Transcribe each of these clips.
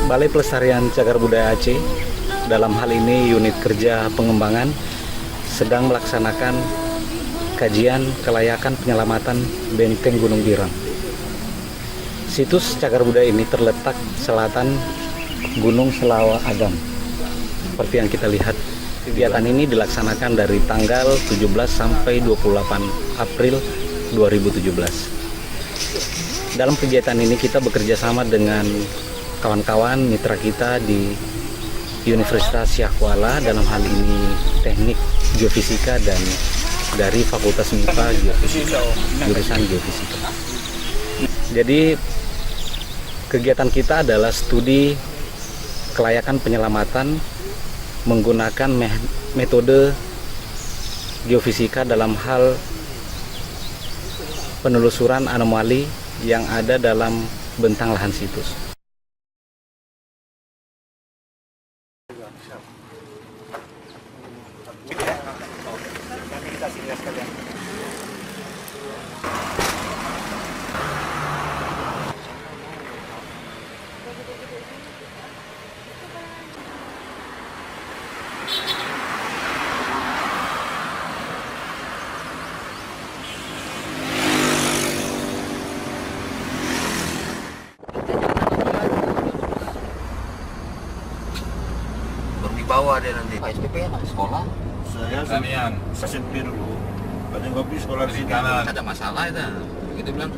Balai Pelestarian Cagar Budaya Aceh, dalam hal ini unit kerja pengembangan, sedang melaksanakan kajian kelayakan penyelamatan Benteng Gunung Biram. Situs cagar budaya ini terletak selatan Gunung Selawa Agam. Seperti yang kita lihat, kegiatan ini dilaksanakan dari tanggal 17 sampai 28 April 2017. Dalam kegiatan ini kita bekerja sama dengan kawan-kawan mitra kita di Universitas Syah Kuala, dalam hal ini Teknik Geofisika dan dari Fakultas MIPA Geofisika, jurusan Geofisika. Jadi kegiatan kita adalah studi kelayakan penyelamatan menggunakan metode geofisika dalam hal penelusuran anomali yang ada dalam bentang lahan situs. Bawa dia nanti. Pak SPP anak sekolah. Saya SMP dulu. Pada ngopi sekolah sini. Ada masalah itu. Begitu bilang.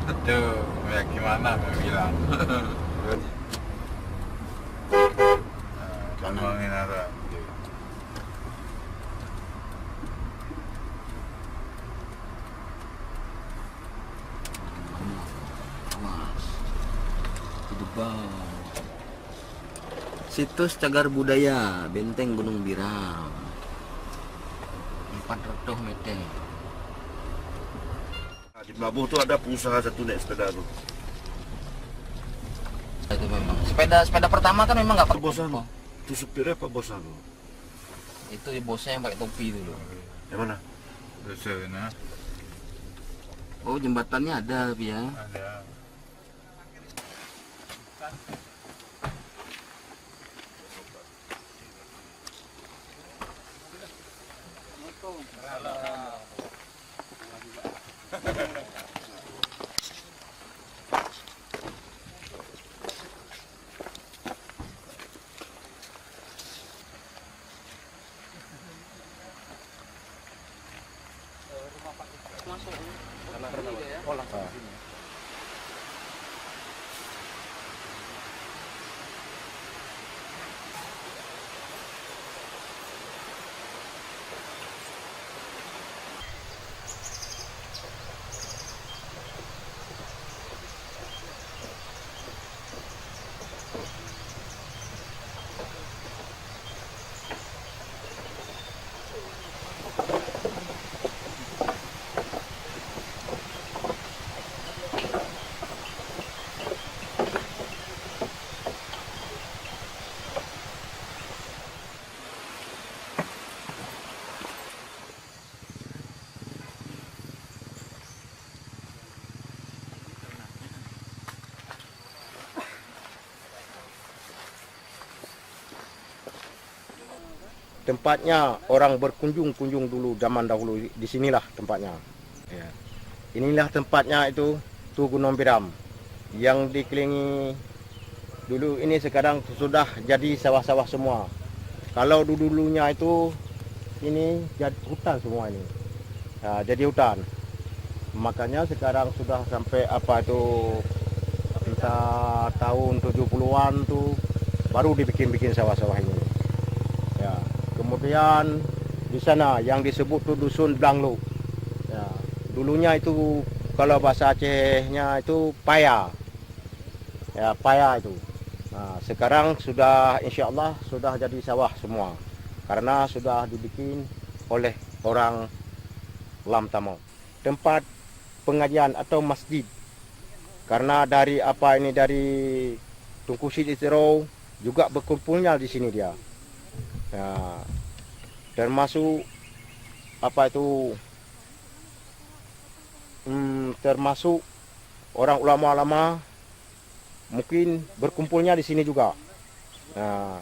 Itu ya gimana mau bilang. Ngomongin apa? Awas. Itu bang. Situs Cagar Budaya Benteng Gunung Biram 400 meter. Di Pelabuh tu ada pengusaha satu naik sepeda tu. Itu memang sepeda pertama kan memang nggak pakai Bosan. kok. Tu supirnya apa bosan tu? Itu bosnya yang pakai topi dulu. Yang mana? Sana Oh, jembatannya ada tapi ya. ada. Tempatnya orang berkunjung dulu zaman dahulu, di sinilah tempatnya. Ya. Inilah tempatnya itu, tu Gunung Biram yang dikelilingi dulu ini, sekarang sudah jadi sawah-sawah semua. Kalau dulunya itu ini jadi hutan semua ini. Ya, jadi hutan. Makanya sekarang sudah sampai apa itu entah tahun 70-an tuh baru dibikin sawah-sawah ini. Ya. Kemudian di sana yang disebut tuh dusun Blanglu. Ya, dulunya itu kalau bahasa Acehnya itu paya. Ya, paya itu. Nah, sekarang sudah insya Allah sudah jadi sawah semua. Karena sudah dibikin oleh orang Lam Tamo. Tempat pengajian atau masjid. Karena dari apa ini dari Tunku Sidi Tero juga berkumpulnya di sini dia. Ya, termasuk apa itu termasuk orang ulama-ulama mungkin berkumpulnya di sini juga. Nah,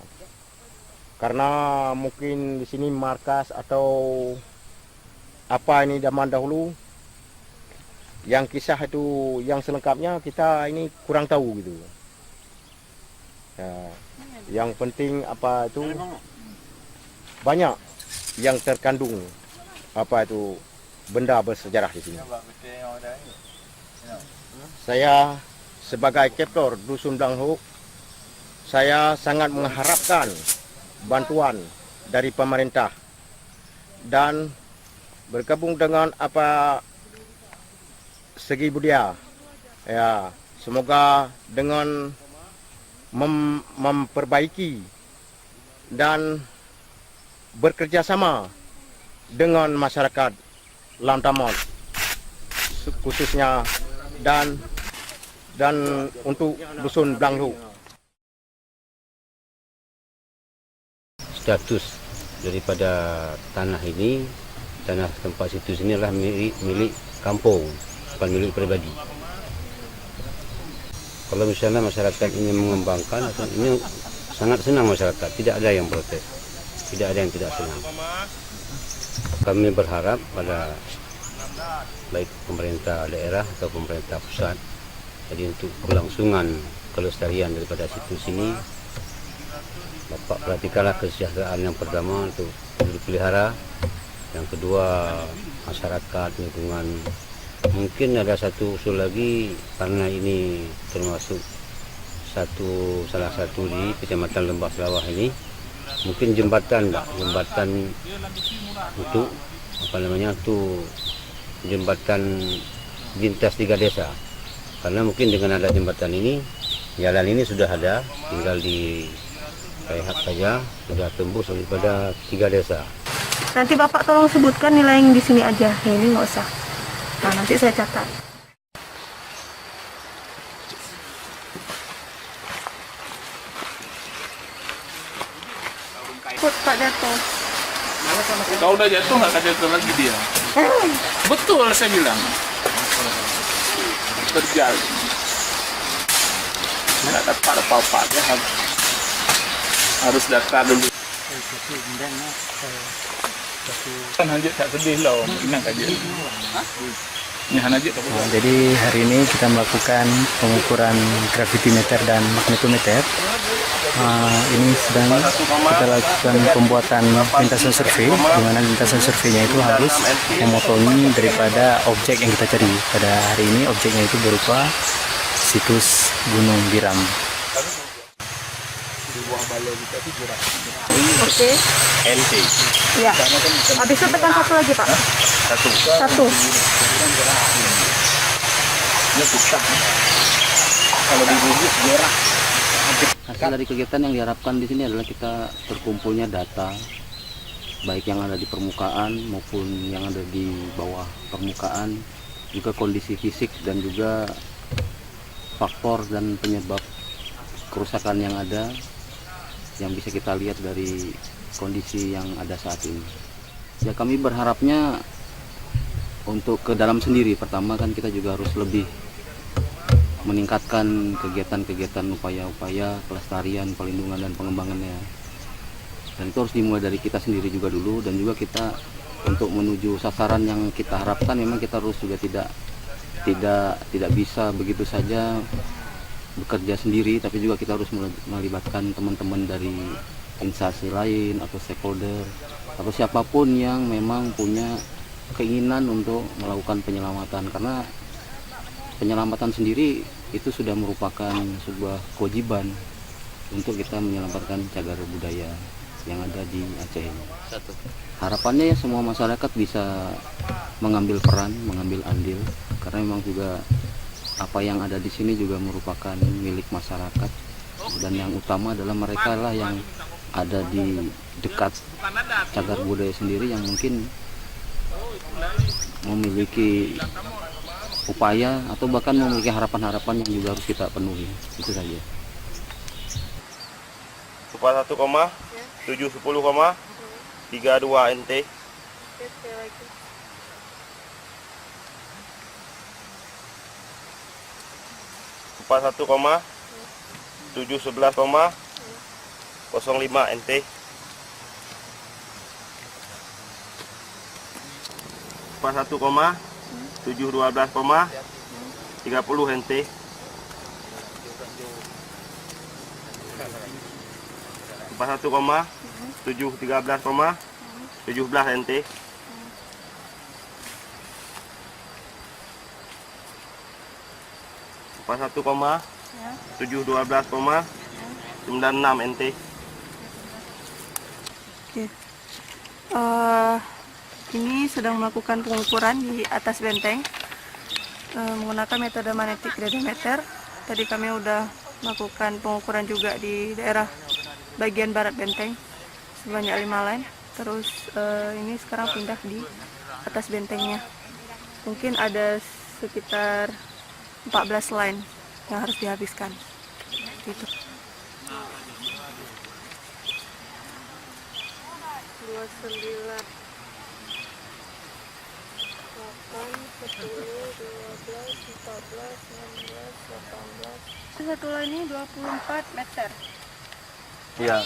karena mungkin di sini markas atau apa ini zaman dahulu, yang kisah itu yang selengkapnya kita ini kurang tahu gitu. Ya, yang penting apa itu banyak yang terkandung apa itu benda bersejarah di sini. Saya sebagai Keptor Dusun Blangho, saya sangat mengharapkan bantuan dari pemerintah dan bergabung dengan apa segi budaya. Ya, semoga dengan memperbaiki dan bekerja sama dengan masyarakat Lantamat khususnya dan untuk Dusun Blangho. Status daripada tanah ini, tanah tempat situs ini adalah milik kampung, bukan milik pribadi. Kalau misalnya masyarakat ingin mengembangkan, ini sangat senang masyarakat, tidak ada yang protes, tidak ada yang tidak senang. Kami berharap pada baik pemerintah daerah atau pemerintah pusat, jadi untuk kelangsungan kelestarian daripada situs ini, Bapak perhatikanlah kesejahteraan yang pertama untuk dipelihara, yang kedua masyarakat lingkungan. Mungkin ada satu usul lagi, karena ini termasuk salah satu di Kecamatan Lembah Selawah ini, mungkin jembatan untuk jembatan lintas 3 desa. Karena mungkin dengan ada jembatan ini, jalan ini sudah ada, tinggal di Kaihat saja sudah tembus daripada 3 desa. Nanti Bapak tolong sebutkan nilai yang di sini aja. Ya, ini nggak usah. Nah, nanti saya catat. Put Pak jatuh. Kau udah jatuh nggak akan jatuh lagi dia. Betul saya bilang. Terjadi. Nggak dapat apa-apanya harus daftar dulu. Kan aja tak sedih loh, inang aja. Jadi hari ini kita melakukan pengukuran gravitimeter dan magnetometer. Ini sedang kita lakukan pembuatan lintasan survei, di mana lintasan surveinya itu harus memotongi daripada objek yang kita cari. Pada hari ini objeknya itu berupa situs Gunung Biram. Oke. NT. Ya. Habis itu tekan satu lagi Pak. Satu. Ini susah. Kalau dibubuk jorah. Hasil dari kegiatan yang diharapkan di sini adalah kita terkumpulnya data, baik yang ada di permukaan maupun yang ada di bawah permukaan, juga kondisi fisik dan juga faktor dan penyebab kerusakan yang ada yang bisa kita lihat dari kondisi yang ada saat ini. Ya, kami berharapnya untuk ke dalam sendiri, pertama kan kita juga harus lebih meningkatkan kegiatan-kegiatan upaya-upaya pelestarian, pelindungan dan pengembangannya. Dan itu harus dimulai dari kita sendiri juga dulu, dan juga kita untuk menuju sasaran yang kita harapkan memang kita harus juga tidak bisa begitu saja bekerja sendiri, tapi juga kita harus melibatkan teman-teman dari instansi lain atau stakeholder atau siapapun yang memang punya keinginan untuk melakukan penyelamatan, karena penyelamatan sendiri itu sudah merupakan sebuah kewajiban untuk kita menyelamatkan cagar budaya yang ada di Aceh ini. Harapannya ya semua masyarakat bisa mengambil peran, mengambil andil, karena memang juga apa yang ada di sini juga merupakan milik masyarakat, dan yang utama adalah mereka lah yang ada di dekat cagar budaya sendiri yang mungkin memiliki upaya atau bahkan memiliki harapan-harapan yang juga harus kita penuhi. Itu saja. 1,710,32 NT. 41,710,32 711,05 NT. 41,712,30 NT. 41,713,17 NT. 41,712,96 NT. Oke. Ini sedang melakukan pengukuran di atas benteng menggunakan metode magnetic gradometer. Tadi kami udah melakukan pengukuran juga di daerah bagian barat benteng sebanyak 5 line. Terus ini sekarang pindah di atas bentengnya. Mungkin ada sekitar 14 line yang harus dihabiskan. Gitu. 29 satu line ini 24 meter. Iya.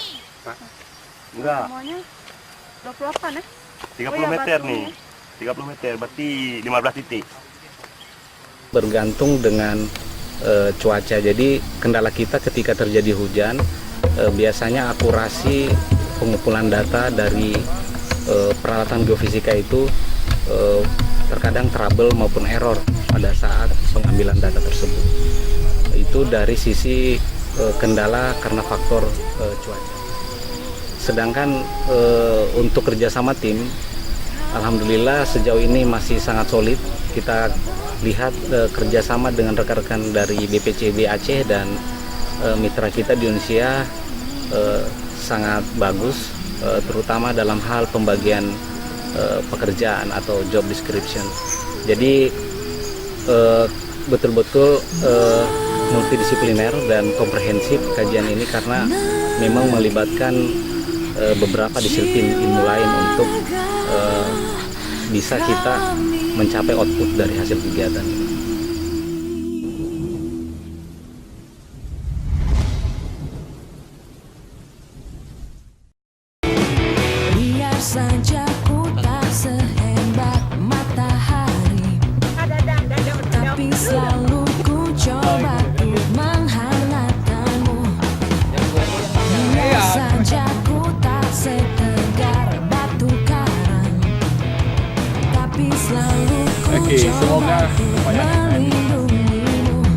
Enggak, Semuanya 28 ya? 30 meter nih. 30 meter berarti 15 titik. Bergantung dengan cuaca. Jadi kendala kita ketika terjadi hujan, biasanya akurasi pengumpulan data dari peralatan geofisika itu terkadang trouble maupun error pada saat pengambilan data tersebut. Itu dari sisi kendala karena faktor cuaca. Sedangkan untuk kerjasama tim, alhamdulillah sejauh ini masih sangat solid. Kita lihat kerjasama dengan rekan-rekan dari BPCB Aceh dan mitra kita di Indonesia sangat bagus, terutama dalam hal pembagian pekerjaan atau job description. Jadi betul-betul multidisipliner dan komprehensif kajian ini karena memang melibatkan beberapa disiplin ilmu lain untuk bisa kita mencapai output dari hasil kegiatan ini. Biar saja ku tak sehebat matahari, tapi selalu ku coba untuk menghangatkanmu. Biar saja ku tak setegar batu karang, tapi selalu ku coba untuk melindungimu.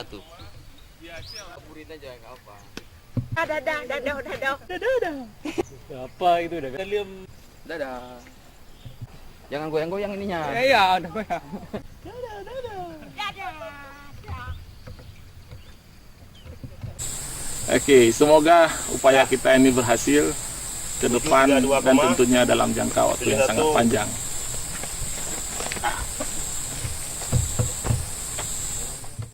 satu. Apa itu udah liam. Dadah. Jangan goyang-goyang ininya. Iya, udah goyang. Oke, semoga upaya kita ini berhasil ke depan dan tentunya dalam jangka waktu yang sangat panjang.